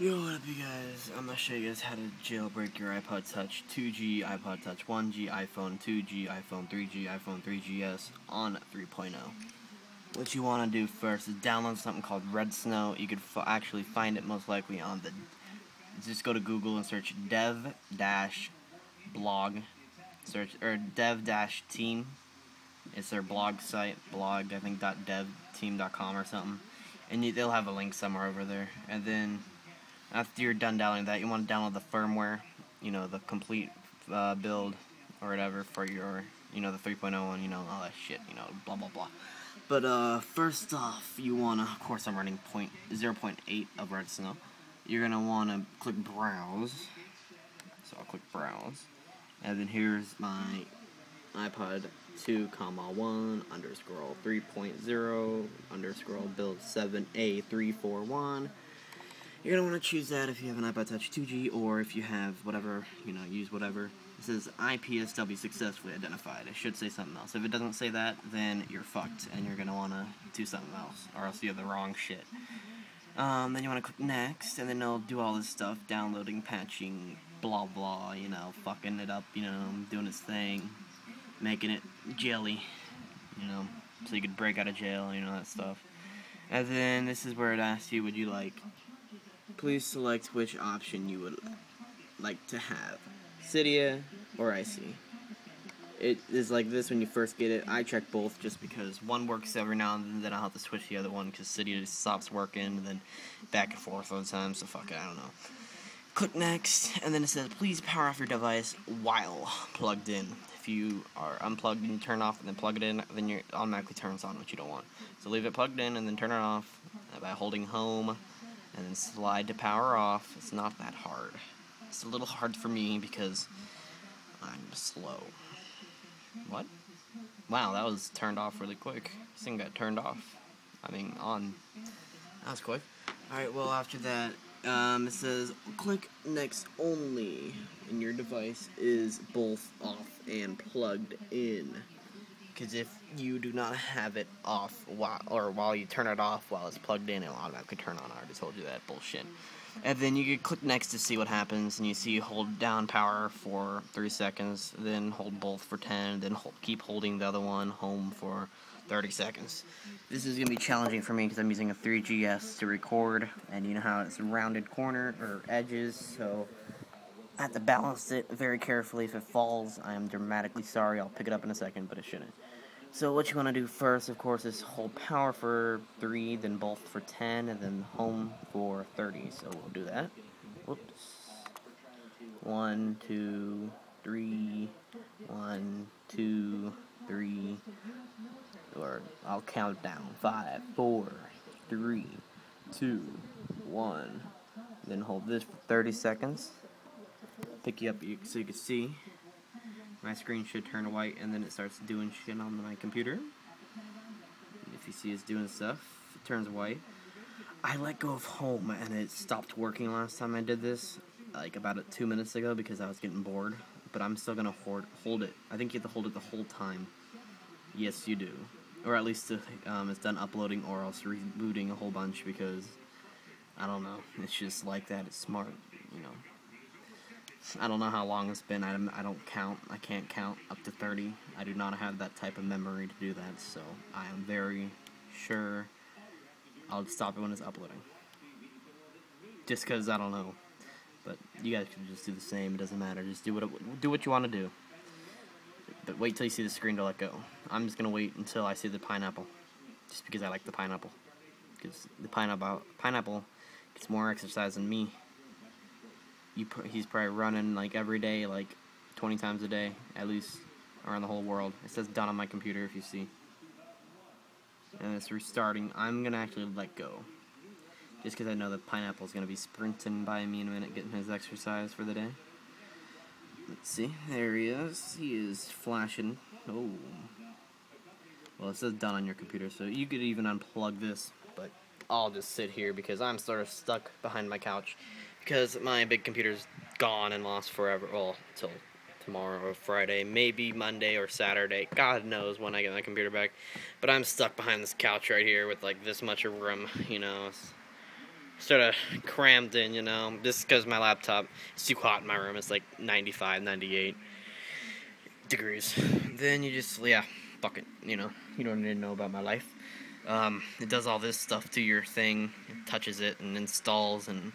Yo, what up you guys? I'm gonna show you guys how to jailbreak your iPod Touch, 2G iPod Touch, 1G iPhone, 2G iPhone, 3G iPhone, 3GS on 3.0. What you want to do first is download something called Red Snow. You could actually find it most likely on the... Just go to Google and search dev-blog, or dev-team. It's their blog site, I think .devteam.com or something. And they'll have a link somewhere over there. And then after you're done downloading that, you want to download the firmware, the complete build or whatever for your, the 3.0 one, all that shit, blah blah blah. But first off, you want to, of course I'm running 0.8 of Red Snow. You're going to want to click Browse. So I'll click Browse. And then here's my iPod 2, 1, underscore 3.0, underscore build 7A341. You're going to want to choose that if you have an iPod Touch 2G, or if you have whatever, use whatever. It says IPSW successfully identified. It should say something else. If it doesn't say that, then you're fucked, and you're going to want to do something else, or else you have the wrong shit. Then you want to click Next, and then it'll do all this stuff, downloading, patching, blah blah, fucking it up, doing its thing, making it jelly, so you could break out of jail, that stuff. And then this is where it asks you, would you like... Please select which option you would like to have, Cydia or IC. It is like this when you first get it. I check both just because one works every now and then I'll have to switch the other one because Cydia just stops working, and then back and forth all the time, so fuck it, I don't know. Click Next, and then it says, please power off your device while plugged in. If you are unplugged and you turn off and then plug it in, then it automatically turns on, which you don't want. So leave it plugged in and then turn it off by holding home. And then slide to power off. It's not that hard. It's a little hard for me because I'm slow. What? Wow, that was turned off really quick. This thing got turned off. On. That was quick. Alright, well, after that, it says, click Next only. And your device is both off and plugged in. Because if you do not have it off while you turn it off while it's plugged in, it'll automatically turn on. I already told you that bullshit. And then you can click Next to see what happens, and you see hold down power for 3 seconds, then hold both for 10, then keep holding the other one home for 30 seconds. This is going to be challenging for me because I'm using a 3GS to record, and you know how it's a rounded corner or edges, so I have to balance it very carefully. If it falls, I am dramatically sorry. I'll pick it up in a second, but it shouldn't. So what you want to do first, of course, is hold power for 3, then both for 10, and then home for 30. So we'll do that. Whoops. 1, 2, 3. 1, 2, 3. Or I'll count down. 5, 4, 3, 2, 1. Then hold this for 30 seconds. Pick you up so you can see. My screen should turn white, and then it starts doing shit on my computer. If you see it's doing stuff, it turns white. I let go of home, and it stopped working last time I did this, like about 2 minutes ago, because I was getting bored. But I'm still going to hold it. I think you have to hold it the whole time. Yes, you do. Or at least it's done uploading, or else rebooting a whole bunch, because, I don't know, it's just like that. It's smart, I don't know how long it's been. I don't count. I can't count up to 30. I do not have that type of memory to do that, so I am very sure I'll stop it when it's uploading. Just because I don't know. But you guys can just do the same. It doesn't matter. Just do what you want to do. But wait till you see the screen to let go. I'm just going to wait until I see the pineapple. Just because I like the pineapple. Because the pineapple gets more exercise than me. He's probably running like every day, like 20 times a day, at least, around the whole world. It says done on my computer, if you see. And it's restarting. I'm going to actually let go. Just because I know that Pineapple's going to be sprinting by me in a minute, getting his exercise for the day. Let's see. There he is. He is flashing. Oh. Well, it says done on your computer, so you could even unplug this, but I'll just sit here because I'm sort of stuck behind my couch. Because my big computer's gone and lost forever. Well, till tomorrow or Friday. Maybe Monday or Saturday. God knows when I get my computer back. But I'm stuck behind this couch right here with like this much of room, sort of crammed in, you know, just because my laptop is too hot in my room. It's like 95, 98 degrees. Then you just, yeah, fuck it, you know, you don't need to know about my life. It does all this stuff to your thing, it touches it and installs and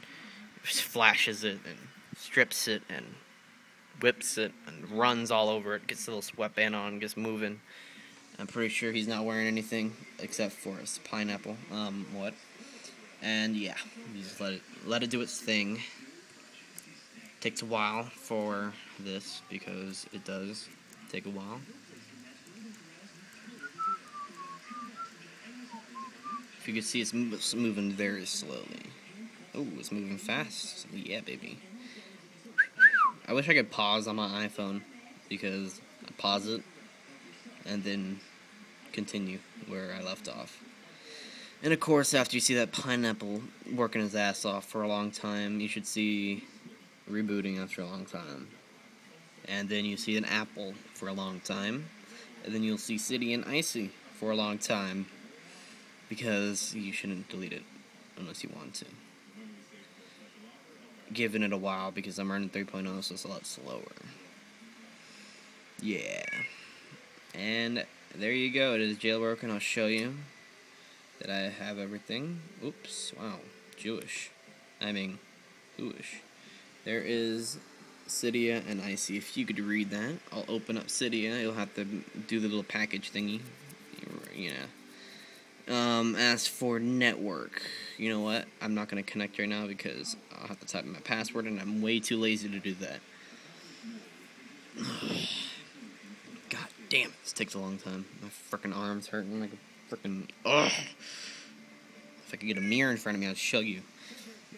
flashes it and strips it and whips it and runs all over it, gets a little sweatband on, gets moving. I'm pretty sure he's not wearing anything except for his pineapple. What? And yeah, you just let it do its thing. Takes a while for this because it does take a while. If you can see, it's moving very slowly. Oh, it's moving fast. Yeah, baby. I wish I could pause on my iPhone because I pause it and then continue where I left off. And of course, after you see that pineapple working his ass off for a long time, you should see rebooting after a long time. And then you see an apple for a long time. And then you'll see City and Icy for a long time. Because you shouldn't delete it unless you want to. Giving it a while because I'm running 3.0, so it's a lot slower. Yeah. And there you go. It is jailbroken. I'll show you that I have everything. Oops. Wow. Jewish. I mean, Jewish. There is Cydia and Icy. If you could read that, I'll open up Cydia. You'll have to do the little package thingy. You know. As for network, you know what? I'm not going to connect right now because I'll have to type in my password, and I'm way too lazy to do that. God damn, this takes a long time. My frickin' arm's hurting like a frickin'... Ugh. If I could get a mirror in front of me, I'd show you.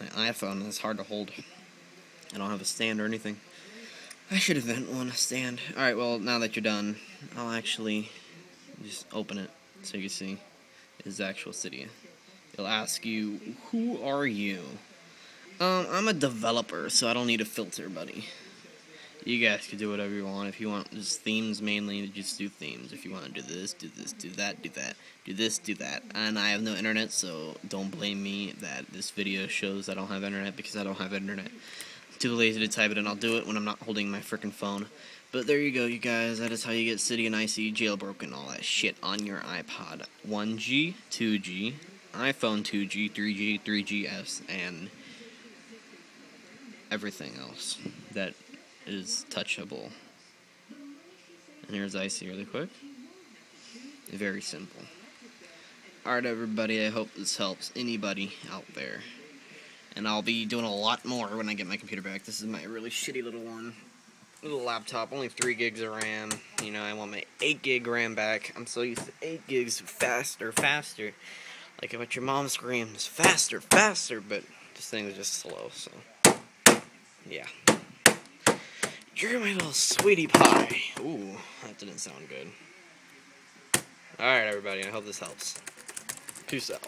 My iPhone is hard to hold. I don't have a stand or anything. I should invent one, a stand. Alright, well, now that you're done, I'll actually just open it so you can see. Is actual Cydia. It'll ask you, who are you? I'm a developer, so I don't need a filter, buddy. You guys can do whatever you want. If you want just themes mainly, just do themes. If you want to do this, do that, do that. Do this, do that. And I have no internet, so don't blame me that this video shows I don't have internet because I don't have internet. I'm too lazy to type it, and I'll do it when I'm not holding my frickin' phone. But there you go, you guys. That is how you get Cydia and Icy jailbroken, all that shit on your iPod. 1G, 2G, iPhone 2G, 3G, 3GS, and everything else that is touchable. And here's Icy really quick. Very simple. Alright, everybody, I hope this helps anybody out there. And I'll be doing a lot more when I get my computer back. This is my really shitty little one. Little laptop, only 3 gigs of RAM. You know, I want my 8 gig RAM back. I'm so used to 8 gigs faster. Like what your mom screams, faster, but this thing is just slow, so. Yeah. You're my little sweetie pie. Ooh, that didn't sound good. Alright, everybody, I hope this helps. Peace out.